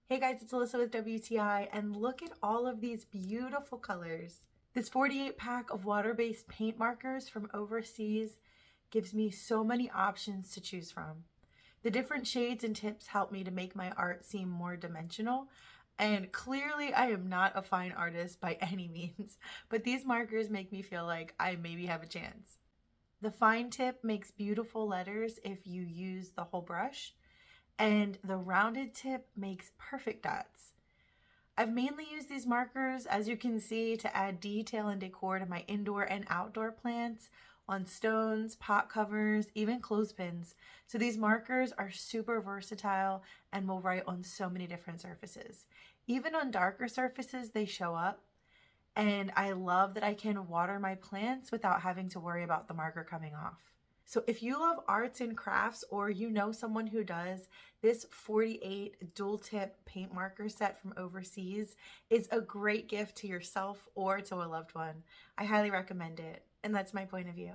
Hey guys, it's Alyssa with WTI, and look at all of these beautiful colors. This 48 pack of water-based paint markers from overseas gives me so many options to choose from. The different shades and tips help me to make my art seem more dimensional, and clearly I am not a fine artist by any means, but these markers make me feel like I maybe have a chance. The fine tip makes beautiful letters if you use the whole brush, and the rounded tip makes perfect dots. I've mainly used these markers, as you can see, to add detail and decor to my indoor and outdoor plants, on stones, pot covers, even clothespins. So these markers are super versatile and will write on so many different surfaces. Even on darker surfaces, they show up. And I love that I can water my plants without having to worry about the marker coming off. So if you love arts and crafts, or you know someone who does, this 48 dual tip paint marker set from overseas is a great gift to yourself or to a loved one. I highly recommend it. And that's my point of view.